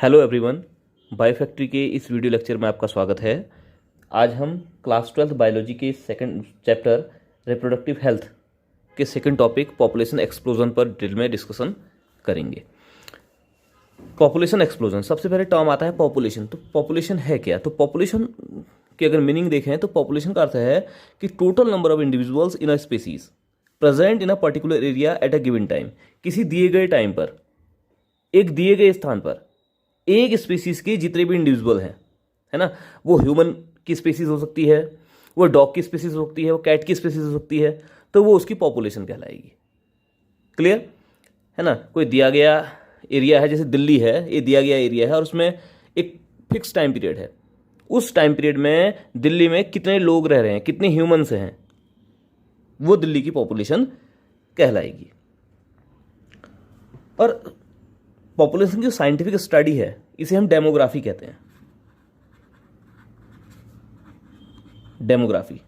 Hello everyone, बायोफैक्ट्री के इस video lecture में आपका स्वागत है। आज हम क्लास 12 बायोलॉजी के सेकंड चैप्टर रिप्रोडक्टिव हेल्थ के सेकंड टॉपिक पॉपुलेशन एक्सप्लोजन पर डिटेल में डिस्कशन करेंगे। पॉपुलेशन एक्सप्लोजन, सबसे पहले टर्म आता है पॉपुलेशन। तो पॉपुलेशन है क्या? तो पॉपुलेशन की अगर मीनिंग देखें तो पॉपुलेशन का अर्थ है कि total number of individuals in a species present in a particular area at a given time. किसी दिए गए टाइम पर, एक दिए गए स्थान पर एक स्पीसीज के जितने भी इंडिविजुअल हैं, है ना, वो ह्यूमन की स्पीसीज हो सकती है, वो डॉग की स्पीसीज हो सकती है, वो कैट की स्पीसीज हो सकती है, तो वो उसकी पॉपुलेशन कहलाएगी। क्लियर है ना? कोई दिया गया एरिया है, जैसे दिल्ली है, ये दिया गया एरिया है और उसमें एक फिक्स टाइम पीरियड है। उस टाइम पीरियड में दिल्ली में कितने लोग रह रहे हैं, कितने ह्यूमन्स हैं, वो दिल्ली की पॉपुलेशन कहलाएगी। और पॉपुलेशन की जो साइंटिफिक स्टडी है इसे हम डेमोग्राफी कहते हैं। डेमोग्राफी,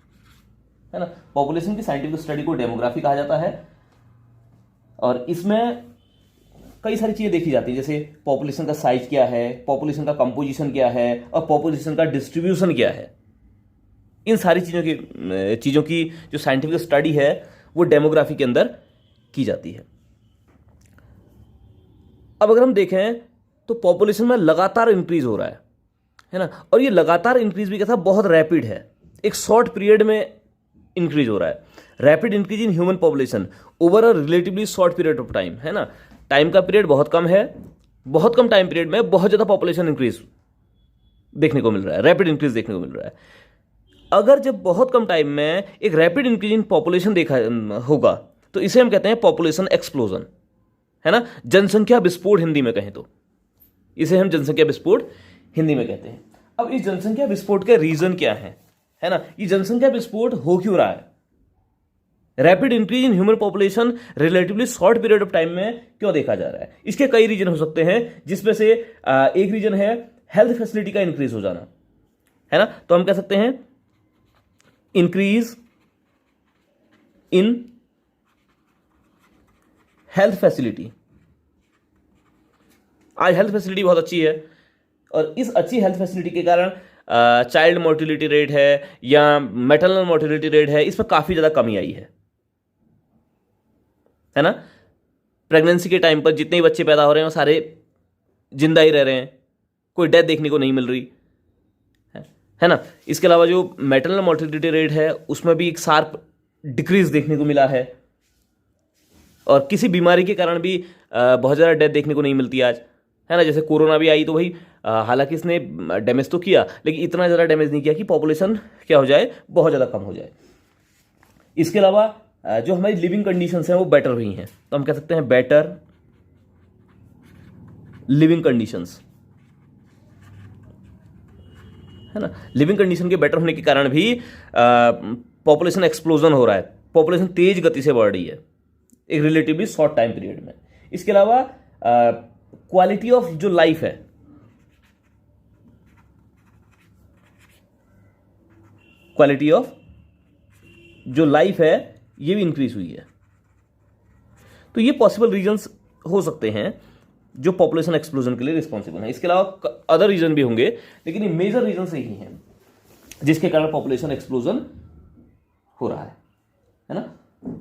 है ना, पॉपुलेशन की साइंटिफिक स्टडी को डेमोग्राफी कहा जाता है। और इसमें कई सारी चीजें देखी जाती है, जैसे पॉपुलेशन का साइज क्या है, पॉपुलेशन का कंपोजिशन क्या है और पॉपुलेशन का डिस्ट्रीब्यूशन क्या है। इन सारी चीजों की जो साइंटिफिक स्टडी है वो डेमोग्राफी के अंदर की जाती है। अब अगर हम देखें तो पॉपुलेशन में लगातार इंक्रीज हो रहा है ना, और ये लगातार इंक्रीज भी कैसा, बहुत रैपिड है, एक शॉर्ट पीरियड में इंक्रीज हो रहा है। Rapid increase in human population over a relatively short period of time, है ना, टाइम का पीरियड बहुत कम है, बहुत कम टाइम पीरियड में बहुत ज्यादा पॉपुलेशन इंक्रीज देखने को मिल रहा है, रैपिड इंक्रीज देखने को मिल रहा है। अगर जब बहुत कम टाइम में एक रैपिड इंक्रीज इन पॉपुलेशन देखा होगा तो इसे हम कहते हैं पॉपुलेशन एक्सप्लोजन, है ना, जनसंख्या विस्फोट हिंदी में कहें तो इसे हम जनसंख्या विस्फोट हिंदी में कहते हैं। अब इस जनसंख्या विस्फोट के रीजन क्या है ना, ये जनसंख्या विस्फोट हो क्यों रहा है, rapid increase in human population relatively short period of time में क्यों देखा जा रहा है? इसके कई रीजन हो सकते हैं, जिसमें से एक रीजन है हेल्थ फैसिलिटी का इंक्रीज हो जाना, है ना। तो हम कह सकते हैं इंक्रीज इन हेल्थ फैसिलिटी। आज हेल्थ फैसिलिटी बहुत अच्छी है और इस अच्छी हेल्थ फैसिलिटी के कारण चाइल्ड मोर्टिलिटी रेट है या मैटरनल मोर्टिलिटी रेट है, इसमें काफी ज्यादा कमी आई है ना। प्रेगनेंसी के टाइम पर जितने ही बच्चे पैदा हो रहे हैं वो सारे जिंदा ही रह रहे हैं, कोई डेथ देखने को नहीं मिल रही है ना। इसके अलावा जो मैटरनल मोर्टिलिटी रेट है उसमें भी एक शार्प डिक्रीज देखने को मिला है, और किसी बीमारी के कारण भी बहुत ज़्यादा डेथ देखने को नहीं मिलती आज, है ना। जैसे कोरोना भी आई तो भाई हालांकि इसने डैमेज तो किया, लेकिन इतना ज़्यादा डैमेज नहीं किया कि पॉपुलेशन क्या हो जाए, बहुत ज़्यादा कम हो जाए। इसके अलावा जो हमारी लिविंग कंडीशंस हैं वो बेटर हुई हैं, तो हम कह सकते हैं बेटर लिविंग कंडीशंस, है ना। लिविंग कंडीशन के बेटर होने के कारण भी पॉपुलेशन एक्सप्लोजन हो रहा है, पॉपुलेशन तेज गति से बढ़ रही है एक रिलेटिवली शॉर्ट टाइम पीरियड में। इसके अलावा क्वालिटी ऑफ जो लाइफ है, क्वालिटी ऑफ जो लाइफ है ये भी इंक्रीज हुई है। तो ये पॉसिबल रीजंस हो सकते हैं जो पॉपुलेशन एक्सप्लोजन के लिए रिस्पॉन्सिबल हैं। इसके अलावा अदर रीजन भी होंगे, लेकिन ये मेजर रीजन से ही हैं जिसके कारण पॉपुलेशन एक्सप्लोजन हो रहा है ना।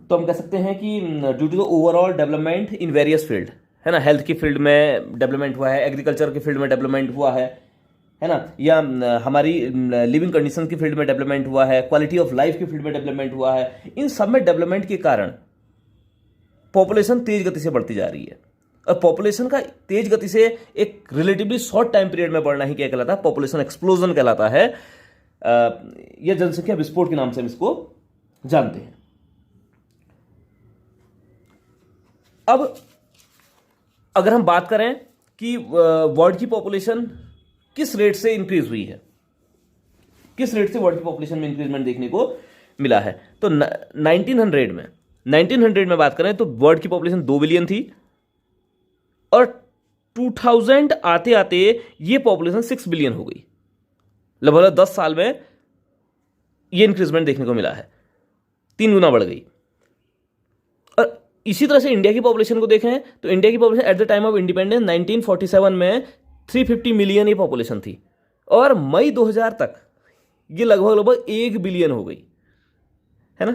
तो हम कह सकते हैं कि due to the overall development in various field, है ना, हेल्थ की फील्ड में डेवलपमेंट हुआ है, एग्रीकल्चर की फील्ड में डेवलपमेंट हुआ है ना, या हमारी लिविंग कंडीशन की फील्ड में डेवलपमेंट हुआ है, क्वालिटी ऑफ लाइफ की फील्ड में डेवलपमेंट हुआ है। इन सब में डेवलपमेंट के कारण पॉपुलेशन तेज गति से बढ़ती जा रही है, और पॉपुलेशन का तेज गति से एक रिलेटिवली शॉर्ट टाइम पीरियड में बढ़ना ही क्या कहलाता है, पॉपुलेशन एक्सप्लोजन कहलाता है, या जनसंख्या विस्फोट के नाम से हम इसको जानते हैं। अब अगर हम बात करें कि वर्ल्ड की पॉपुलेशन किस रेट से इंक्रीज हुई है, किस रेट से वर्ल्ड की पॉपुलेशन में इंक्रीजमेंट देखने को मिला है, तो 1900 में बात करें तो वर्ल्ड की पॉपुलेशन 2 बिलियन थी, और 2000 आते आते ये पॉपुलेशन 6 बिलियन हो गई। लगभग 10 साल में ये इंक्रीजमेंट देखने को मिला है, 3 गुना बढ़ गई। और इसी तरह से इंडिया की पॉपुलेशन को देखें तो इंडिया की population at the time of independence 1947 में 350 मिलियन ये पॉपुलेशन थी, और मई 2000 तक ये लगभग लगभग 1 बिलियन हो गई, है ना।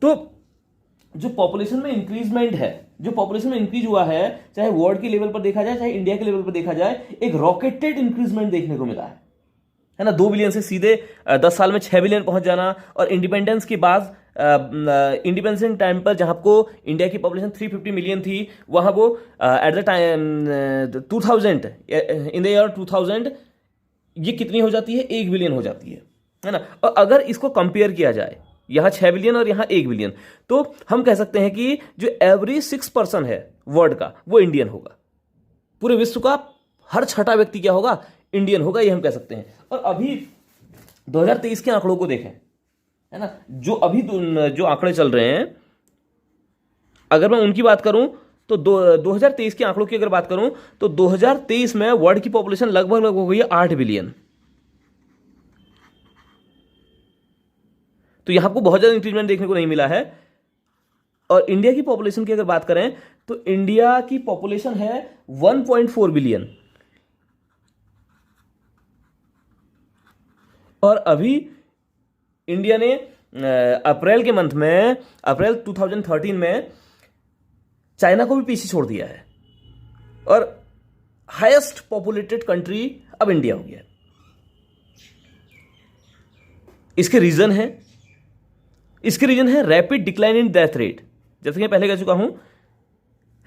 तो जो पॉपुलेशन में इंक्रीजमेंट है, जो पॉपुलेशन में इंक्रीज हुआ है, चाहे वर्ल्ड के लेवल पर देखा जाए चाहे इंडिया के लेवल पर देखा जाए, एक रॉकेटेड इंक्रीजमेंट देखने को मिला है ना। 2 बिलियन से सीधे 10 साल में 6 बिलियन पहुंच जाना, और इंडिपेंडेंस के बाद इंडिपेंडेंस टाइम पर जहां को इंडिया की पॉपुलेशन 350 मिलियन थी, वहां वो at the time 2000 in the year 2000 ये कितनी हो जाती है, 1 बिलियन हो जाती है ना। और अगर इसको कंपेयर किया जाए, यहाँ 6 बिलियन और यहाँ 1 बिलियन, तो हम कह सकते हैं कि जो एवरेज 6% है वर्ल्ड का, वो इंडियन होगा। पूरे विश्व का हर छठा व्यक्ति क्या होगा, इंडियन होगा, ये हम कह सकते हैं। और अभी 2023 के आंकड़ों को देखें, है ना, जो अभी जो आंकड़े चल रहे हैं, अगर मैं उनकी बात करूं तो 2023 के आंकड़ों की अगर बात करूं तो 2023 में वर्ल्ड की पॉपुलेशन लगभग हो गई है 8 बिलियन। तो यहां आपको बहुत ज्यादा इंक्रीजमेंट देखने को नहीं मिला है। और इंडिया की पॉपुलेशन की अगर बात करें तो इंडिया की पॉपुलेशन है 1.4 बिलियन, और अभी इंडिया ने अप्रैल के मंथ में, अप्रैल 2013 में चाइना को भी पीछे छोड़ दिया है, और हाईएस्ट पॉपुलेटेड कंट्री अब इंडिया हो गया है। इसके रीजन है rapid decline in death rate. जैसे कि मैं पहले कह चुका हूं,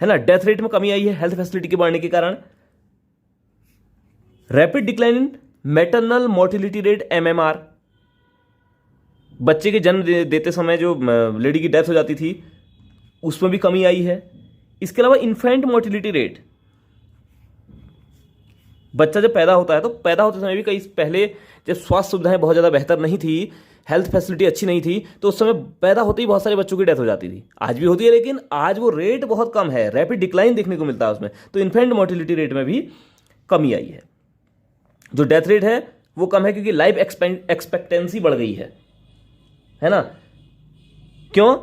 है ना, डेथ रेट में कमी आई है हेल्थ फैसिलिटी के बढ़ने के कारण। Rapid decline in maternal mortality rate MMR, बच्चे के जन्म देते समय जो लेडी की डेथ हो जाती थी उसमें भी कमी आई है। इसके अलावा इन्फेंट मोर्टिलिटी रेट, बच्चा जब पैदा होता है तो पैदा होते समय भी कई पहले जब स्वास्थ्य सुविधाएं बहुत ज़्यादा बेहतर नहीं थी, हेल्थ फैसिलिटी अच्छी नहीं थी, तो उस समय पैदा होते ही बहुत सारे बच्चों की डेथ हो जाती थी। आज भी होती है, लेकिन आज वो रेट बहुत कम है, रैपिड डिक्लाइन देखने को मिलता है उसमें। तो इन्फेंट मोर्टिलिटी रेट में भी कमी आई है। जो डेथ रेट है वो कम है क्योंकि लाइफ एक्सपेक्टेंसी बढ़ गई है ना। क्यों?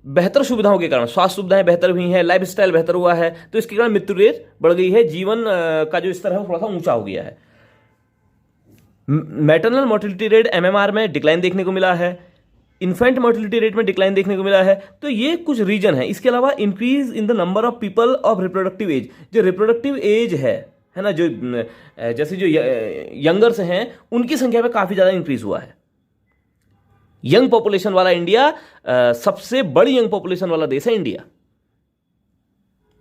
बेहतर सुविधाओं के कारण, स्वास्थ्य सुविधाएं बेहतर हुई हैं, लाइफ स्टाइल बेहतर हुआ है, तो इसके कारण मृत्यु रेट बढ़ गई है, जीवन का जो स्तर है वो थोड़ा सा ऊंचा हो गया है। मैटरनल मोर्टिलिटी रेट MMR में डिक्लाइन देखने को मिला है, इन्फेंट मोर्टिलिटी रेट में डिक्लाइन देखने को मिला है। तो ये कुछ रीजन है। इसके अलावा increase in the number of people of reproductive age, जो रिप्रोडक्टिव एज है ना, जो जैसे जो यंगर्स हैं उनकी संख्या में काफी ज्यादा इंक्रीज हुआ है। यंग पॉपुलेशन वाला इंडिया, सबसे बड़ी यंग पॉपुलेशन वाला देश है इंडिया।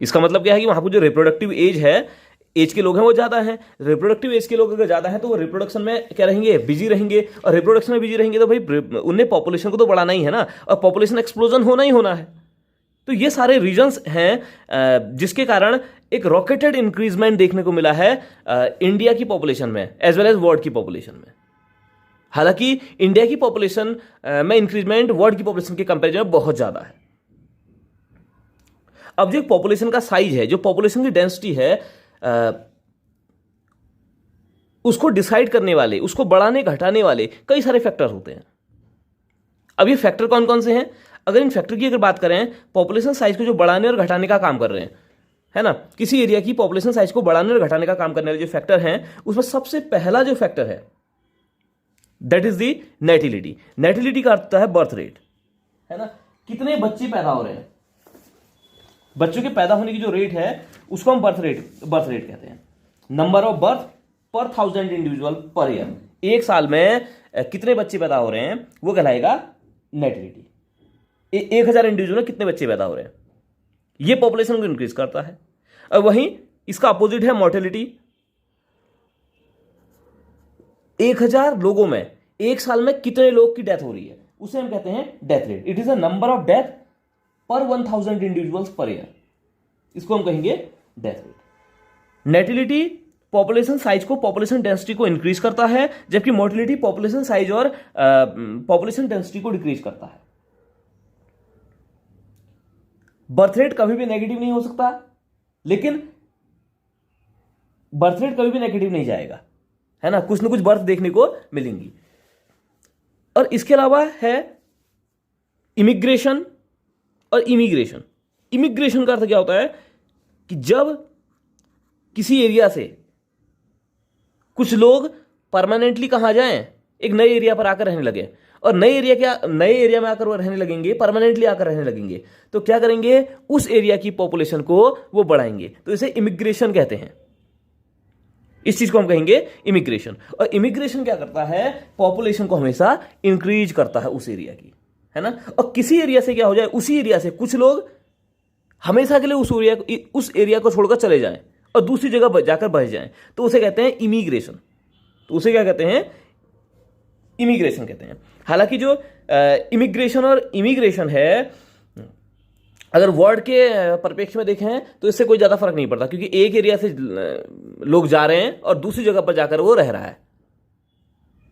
इसका मतलब क्या है कि वहां पर जो रिप्रोडक्टिव एज है, एज के लोग हैं वो ज्यादा हैं। रिप्रोडक्टिव एज के लोग अगर ज्यादा हैं तो वो रिप्रोडक्शन में क्या रहेंगे, बिजी रहेंगे, और रिप्रोडक्शन में बिजी रहेंगे तो भाई उन्हें पॉपुलेशन को तो बढ़ाना ही है ना, और पॉपुलेशन एक्सप्लोजन होना ही होना है। तो ये सारे रीजंस हैं जिसके कारण एक रॉकेटेड इंक्रीजमेंट देखने को मिला है इंडिया की पॉपुलेशन में एज वेल एज वर्ल्ड की पॉपुलेशन में। हालांकि इंडिया की पॉपुलेशन में इंक्रीजमेंट वर्ल्ड की पॉपुलेशन के कंपैरिजन में बहुत ज्यादा है। अब जो पॉपुलेशन का साइज है, जो पॉपुलेशन की डेंसिटी है, उसको डिसाइड करने वाले, उसको बढ़ाने घटाने वाले कई सारे फैक्टर होते हैं। अब ये फैक्टर कौन कौन से हैं? अगर इन फैक्टर की अगर बात करें, पॉपुलेशन साइज को जो बढ़ाने और घटाने का काम कर रहे हैं, है ना, किसी एरिया की पॉपुलेशन साइज को बढ़ाने और घटाने का काम करने वाले जो फैक्टर हैं, उसमें सबसे पहला जो फैक्टर है दैट इज दी नेटिलिटी। नेटिलिटी का अर्थ है बर्थ रेट, है ना, कितने बच्चे पैदा हो रहे हैं। बच्चों के पैदा होने की जो रेट है उसको हम बर्थ रेट कहते हैं। नंबर ऑफ बर्थ पर 1000 इंडिविजुअल पर ईयर, एक साल में कितने बच्चे पैदा हो रहे हैं वो कहलाएगा नेटिलिटी। 1000 इंडिविजुअल में कितने बच्चे पैदा हो रहे हैं, ये पॉपुलेशन को इंक्रीज करता है। और वहीं इसका अपोजिट है मोर्टेलिटी। 1000 लोगों में एक साल में कितने लोग की डेथ हो रही है उसे हम कहते हैं death rate. It is a number of death पर 1000 इंडिविजुअल्स पर ईयर, इसको हम कहेंगे डेथ रेट। नेटिलिटी पॉपुलेशन साइज को, पॉपुलेशन डेंसिटी को इंक्रीज करता है, जबकि मोर्टिलिटी पॉपुलेशन साइज और पॉपुलेशन डेंसिटी को डिक्रीज करता है। बर्थ रेट कभी भी नेगेटिव नहीं हो सकता, लेकिन बर्थ रेट कभी भी नेगेटिव नहीं जाएगा, है ना, कुछ ना कुछ बर्थ देखने को मिलेंगी। और इसके अलावा है इमिग्रेशन और इमिग्रेशन। इमिग्रेशन का अर्थ क्या होता है कि जब किसी एरिया से कुछ लोग परमानेंटली कहाँ जाएं, एक नए एरिया पर आकर रहने लगे, और नए एरिया में आकर वो रहने लगेंगे, परमानेंटली आकर रहने लगेंगे, तो क्या करेंगे, उस एरिया की पॉपुलेशन को वो बढ़ाएंगे। तो इसे इमिग्रेशन कहते हैं। इस चीज को हम कहेंगे इमिग्रेशन। और इमिग्रेशन क्या करता है, पॉपुलेशन को हमेशा इंक्रीज करता है उस एरिया की, है ना। और किसी एरिया से क्या हो जाए, उसी एरिया से कुछ लोग हमेशा के लिए उस एरिया को छोड़कर चले जाएं और दूसरी जगह जाकर बस जाएं, तो उसे कहते हैं इमिग्रेशन। तो उसे क्या कहते हैं, इमिग्रेशन कहते हैं। हालांकि जो इमिग्रेशन और इमिग्रेशन है, अगर वर्ड के परिप्रेक्ष्य में देखें तो इससे कोई ज्यादा फर्क नहीं पड़ता, क्योंकि एक एरिया से लोग जा रहे हैं और दूसरी जगह पर जाकर वो रह रहा है।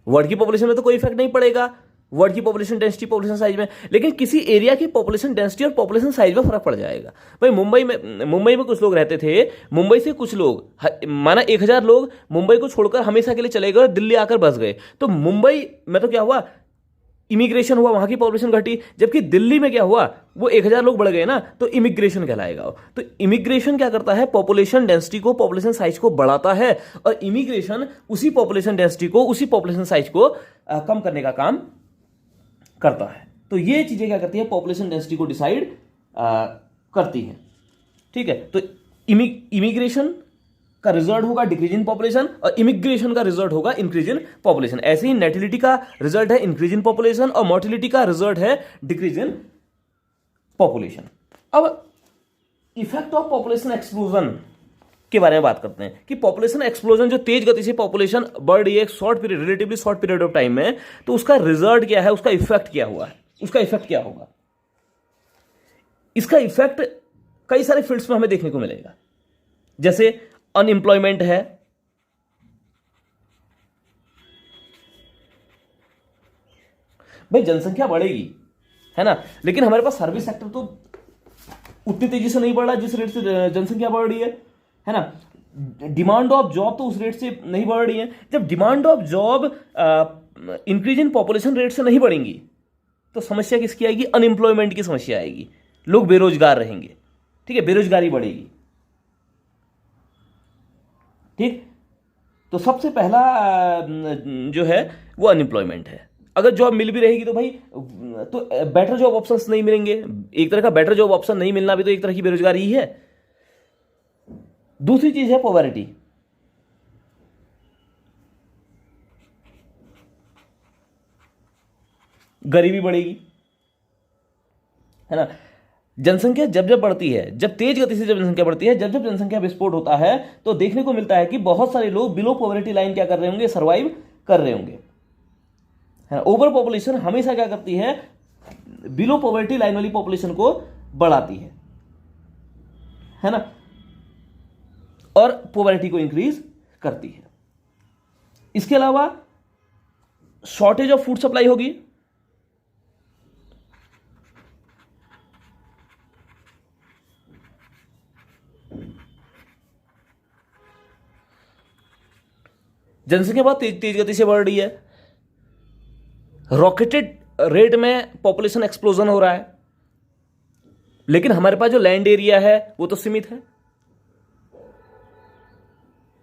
वर्ड की पॉपुलेशन में तो कोई इफेक्ट नहीं पड़ेगा, वर्ड की पॉपुलेशन डेंसिटी, पॉपुलेशन साइज में, लेकिन किसी एरिया की पॉपुलेशन डेंसिटी और पॉपुलेशन साइज में फर्क पड़ जाएगा। भाई मुंबई में कुछ लोग रहते थे, मुंबई से कुछ लोग, माना 1000 लोग मुंबई को छोड़कर हमेशा के लिए चले गए और दिल्ली आकर बस गए, तो मुंबई में तो क्या हुआ, इमिग्रेशन हुआ, वहां की पॉपुलेशन घटी। जबकि दिल्ली में क्या हुआ, वो 1000 लोग बढ़ गए ना, तो इमिग्रेशन कहलाएगा। तो इमिग्रेशन क्या करता है, पॉपुलेशन डेंसिटी को, पॉपुलेशन साइज को बढ़ाता है, और इमिग्रेशन उसी पॉपुलेशन डेंसिटी को, उसी पॉपुलेशन साइज को कम करने का काम करता है। तो ये चीजें क्या करती है, पॉपुलेशन डेंसिटी को डिसाइड करती हैं। ठीक है, तो इमिग्रेशन का रिजल्ट होगा डिक्रीज इन पॉपुलेशन, और इमिग्रेशन का रिजल्ट होगा इंक्रीज इन पॉपुलेशन। ऐसे ही नेटिलिटी का रिजल्ट है इंक्रीज इन पॉपुलेशन, और मोर्टिलिटी का रिजल्ट है डिक्रीज इन पॉपुलेशन। अब इफेक्ट ऑफ पॉपुलेशन एक्सप्लोजन के बारे में बात करते हैं कि पॉपुलेशन एक्सप्लोजन, जो तेज गति से पॉपुलेशन बढ़ रही है एक short period, relatively short period of time में, तो उसका रिजल्ट क्या है, उसका इफेक्ट क्या हुआ है, उसका इफेक्ट क्या होगा। इसका इफेक्ट कई सारे फील्ड्स में हमें देखने को मिलेगा, जैसे अनएम्प्लॉयमेंट है, भाई जनसंख्या बढ़ेगी, है ना, लेकिन हमारे पास सर्विस सेक्टर तो उतनी तेजी से नहीं बढ़ रहा जिस रेट से जनसंख्या बढ़ रही है ना। डिमांड ऑफ जॉब तो उस रेट से नहीं बढ़ रही है। जब demand of job increase in population rate से नहीं बढ़ेंगी, तो समस्या किसकी आएगी, अनएम्प्लॉयमेंट की समस्या आएगी, लोग बेरोजगार रहेंगे। ठीक है, बेरोजगारी बढ़ेगी। ठीक, तो सबसे पहला जो है वो अनएम्प्लॉयमेंट है। अगर जॉब मिल भी रहेगी तो भाई, तो बेटर जॉब ऑप्शंस नहीं मिलेंगे। एक तरह का बेटर जॉब ऑप्शन नहीं मिलना भी तो एक तरह की बेरोजगारी ही है। दूसरी चीज है पॉवर्टी। गरीबी बढ़ेगी, है ना। जनसंख्या जब जब बढ़ती है, जब तेज गति से जब जनसंख्या बढ़ती है, जब जब जनसंख्या विस्फोट होता है, तो देखने को मिलता है कि बहुत सारे लोग बिलो पॉवर्टी लाइन क्या कर रहे होंगे, सर्वाइव कर रहे होंगे, है ना। ओवर पॉपुलेशन हमेशा क्या करती है, बिलो पॉवर्टी लाइन वाली पॉपुलेशन को बढ़ाती है ना, और पॉवर्टी को इंक्रीज करती है। इसके अलावा शॉर्टेज ऑफ फूड सप्लाई होगी, जनसंख्या बहुत तेज गति से बढ़ रही है, रॉकेटेड रेट में पॉपुलेशन एक्सप्लोजन हो रहा है, लेकिन हमारे पास जो लैंड एरिया है वो तो सीमित है।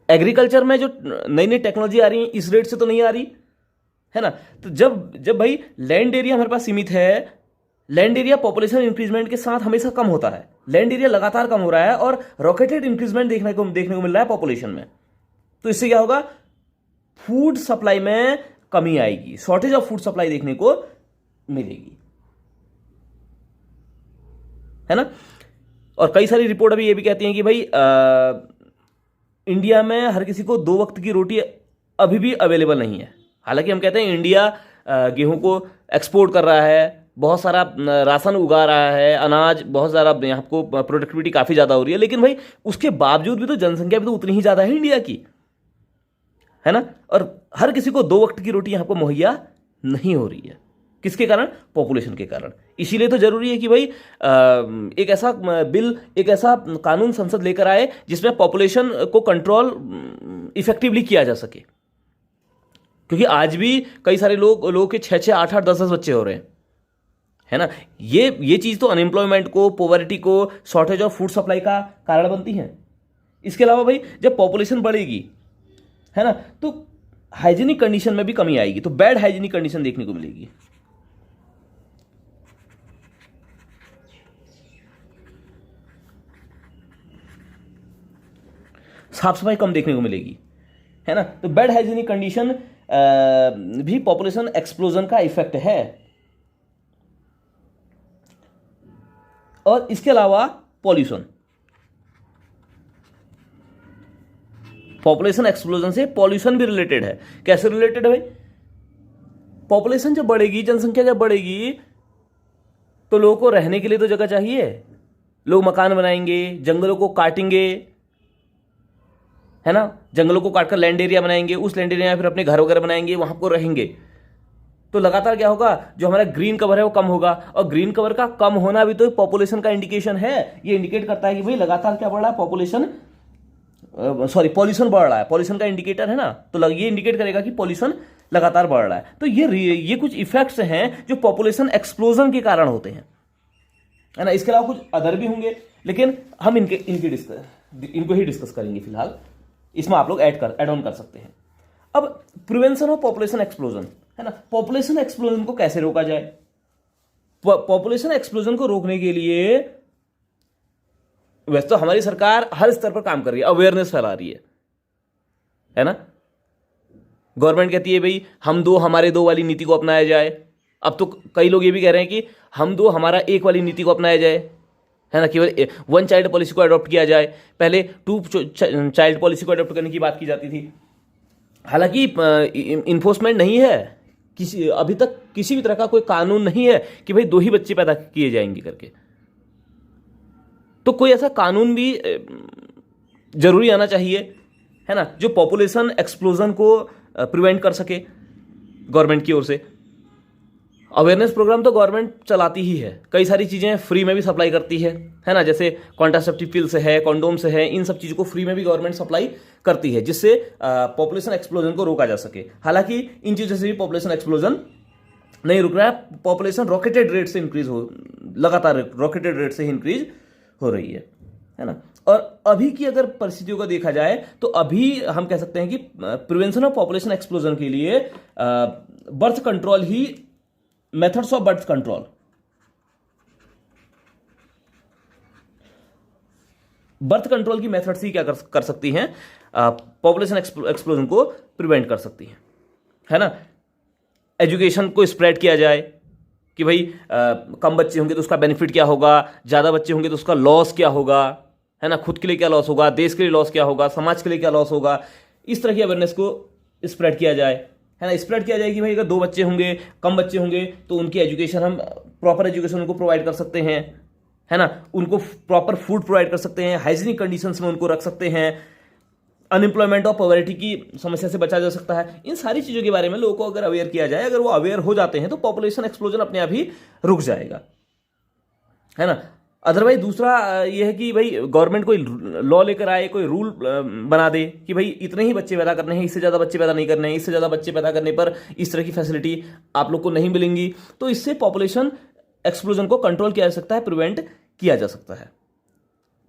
एग्रीकल्चर में जो नई नई टेक्नोलॉजी आ रही है इस रेट से तो नहीं आ रही, है ना। तो जब भाई लैंड एरिया हमारे पास सीमित है, लैंड एरिया पॉपुलेशन इंक्रीजमेंट के साथ हमेशा कम होता है, लैंड एरिया लगातार कम हो रहा है और रॉकेटेड इंक्रीजमेंट देखने को मिल रहा है पॉपुलेशन में, तो इससे क्या होगा, फूड सप्लाई में कमी आएगी, शॉर्टेज ऑफ फूड सप्लाई देखने को मिलेगी, है ना। और कई सारी रिपोर्ट अभी ये भी कहती हैं कि भाई इंडिया में हर किसी को 2 वक्त की रोटी अभी भी अवेलेबल नहीं है। हालांकि हम कहते हैं इंडिया गेहूं को एक्सपोर्ट कर रहा है, बहुत सारा राशन उगा रहा है, अनाज बहुत ज़्यादा, यहाँ को प्रोडक्टिविटी काफ़ी ज़्यादा हो रही है, लेकिन भाई उसके बावजूद भी तो जनसंख्या भी तो उतनी ही ज़्यादा है इंडिया की, है ना। और हर किसी को 2 वक्त की रोटी यहाँ पर मुहैया नहीं हो रही है, किसके कारण, पॉपुलेशन के कारण। इसीलिए तो जरूरी है कि भाई एक ऐसा बिल, एक ऐसा कानून संसद लेकर आए जिसमें पॉपुलेशन को कंट्रोल इफेक्टिवली किया जा सके, क्योंकि आज भी कई सारे लोगों के 6-6, 8-8, 10-10 बच्चे हो रहे हैं, है ना। ये चीज़ तो अनएम्प्लॉयमेंट को, पॉवर्टी को, शॉर्टेज ऑफ फूड सप्लाई का कारण बनती है। इसके अलावा भाई जब पॉपुलेशन बढ़ेगी, है ना। तो हाइजीनिक कंडीशन में भी कमी आएगी, तो बैड हाइजीनिक कंडीशन देखने को मिलेगी। साफ सफाई कम देखने को मिलेगी, है ना। तो बैड हाइजीनिक कंडीशन भी पॉपुलेशन एक्सप्लोजन का इफेक्ट है। और इसके अलावा पॉल्यूशन, पॉपुलेशन एक्सप्लोजन से पॉल्यूशन भी रिलेटेड है। कैसे रिलेटेड है भाई? पॉपुलेशन जब बढ़ेगी, जनसंख्या जब बढ़ेगी, तो लोगों को रहने के लिए तो जगह चाहिए। लोग मकान बनाएंगे, जंगलों को काटेंगे, है ना, जंगलों को काटकर लैंड एरिया बनाएंगे, उस लैंड एरिया में फिर अपने घर वगैरह बनाएंगे, वहां पर रहेंगे। तो लगातार क्या होगा, जो हमारा ग्रीन कवर है वो कम होगा, और ग्रीन कवर का कम होना भी तो पॉपुलेशन का इंडिकेशन है। ये इंडिकेट करता है कि भाई लगातार क्या बढ़ रहा है, पॉल्यूशन बढ़ रहा है। पॉल्यूशन का इंडिकेटर है ना, तो ये इंडिकेट करेगा कि पॉल्यूशन लगातार बढ़ रहा है। तो ये कुछ इफेक्ट्स हैं जो पॉपुलेशन एक्सप्लोजन के कारण होते हैं, है ना। इसके अलावा कुछ अदर भी होंगे, लेकिन हम इनको ही डिस्कस करेंगे फिलहाल। इसमें आप लोग ऐड ऑन कर सकते हैं। अब प्रिवेंशन ऑफ पॉपुलेशन एक्सप्लोजन, है ना। पॉपुलेशन एक्सप्लोजन को कैसे रोका जाए? पॉपुलेशन एक्सप्लोजन को रोकने के लिए वैसे तो हमारी सरकार हर स्तर पर काम कर रही है, अवेयरनेस फैला रही है ना। गवर्नमेंट कहती है भाई हम दो हमारे दो वाली नीति को अपनाया जाए। अब तो कई लोग ये भी कह रहे हैं कि हम दो हमारा एक वाली नीति को अपनाया जाए, है ना। केवल वन चाइल्ड पॉलिसी को अडॉप्ट किया जाए। पहले टू चाइल्ड पॉलिसी को अडॉप्ट करने की बात की जाती थी। हालांकि इन्फोर्समेंट नहीं है, अभी तक किसी भी तरह का कोई कानून नहीं है कि भाई 2 ही बच्चे पैदा किए जाएंगे करके। तो कोई ऐसा कानून भी जरूरी आना चाहिए, है ना, जो पॉपुलेशन एक्सप्लोजन को प्रिवेंट कर सके गवर्नमेंट की ओर से। अवेयरनेस प्रोग्राम तो गवर्नमेंट चलाती ही है, कई सारी चीज़ें फ्री में भी सप्लाई करती है ना। जैसे कॉन्ट्रासेप्टिव पिल्स है, कॉन्डोम्स है, इन सब चीज़ों को फ्री में भी गवर्नमेंट सप्लाई करती है, जिससे पॉपुलेशन एक्सप्लोजन को रोका जा सके। हालांकि इन चीज़ों से भी पॉपुलेशन एक्सप्लोजन नहीं रुक रहा है। पॉपुलेशन रॉकेटेड रेट से इंक्रीज लगातार रॉकेटेड रेट से ही इंक्रीज हो रही है ना। और अभी की अगर परिस्थितियों को देखा जाए तो अभी हम कह सकते हैं कि प्रिवेंशन ऑफ पॉपुलेशन एक्सप्लोजन के लिए birth control he, methods of birth control, birth control की मेथड्स ही क्या कर सकती हैं, पॉपुलेशन एक्सप्लोजन को प्रिवेंट कर सकती है ना। एजुकेशन को स्प्रेड किया जाए कि भाई कम बच्चे होंगे तो उसका बेनिफिट क्या होगा, ज़्यादा बच्चे होंगे तो उसका लॉस क्या होगा, है ना। खुद के लिए क्या लॉस होगा, देश के लिए लॉस क्या होगा, समाज के लिए क्या लॉस होगा। इस तरह की अवेयरनेस को स्प्रेड किया जाए, है ना। स्प्रेड किया जाए कि भाई अगर 2 बच्चे होंगे, कम बच्चे होंगे, तो उनकी एजुकेशन, हम प्रॉपर एजुकेशन उनको प्रोवाइड कर सकते हैं, है ना। उनको प्रॉपर फूड प्रोवाइड कर सकते हैं, हाइजीनिक कंडीशंस में उनको रख सकते हैं, अनएम्प्लॉयमेंट और पॉवर्टी की समस्या से बचा जा सकता है। इन सारी चीज़ों के बारे में लोगों को अगर अवेयर किया जाए, अगर वो अवेयर हो जाते हैं, तो पॉपुलेशन एक्सप्लोजन अपने आप ही रुक जाएगा, है ना। अदरवाइज दूसरा ये है कि भाई गवर्नमेंट कोई लॉ लेकर आए, कोई रूल बना दे कि भाई इतने ही बच्चे पैदा करने हैं, इससे ज़्यादा बच्चे पैदा नहीं करने हैं, इससे ज़्यादा बच्चे पैदा करने पर इस तरह की फैसिलिटी आप लोग को नहीं मिलेंगी। तो इससे पॉपुलेशन एक्सप्लोजन को कंट्रोल किया जा सकता है, प्रिवेंट किया जा सकता है।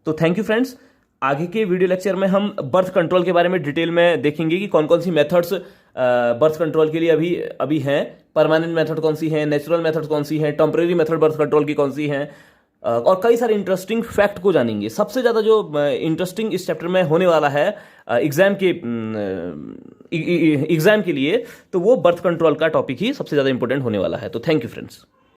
तो थैंक यू फ्रेंड्स। आगे के वीडियो लेक्चर में हम बर्थ कंट्रोल के बारे में डिटेल में देखेंगे कि कौन कौन सी मेथड्स बर्थ कंट्रोल के लिए अभी हैं, परमानेंट मेथड कौन सी है, नेचुरल मेथड कौन सी है, टेम्परेरी मेथड बर्थ कंट्रोल की कौन सी हैं, और कई सारे इंटरेस्टिंग फैक्ट को जानेंगे। सबसे ज़्यादा जो इंटरेस्टिंग इस चैप्टर में होने वाला है एग्जाम के लिए, तो वो बर्थ कंट्रोल का टॉपिक ही सबसे ज़्यादा इंपॉर्टेंट होने वाला है। तो थैंक यू फ्रेंड्स।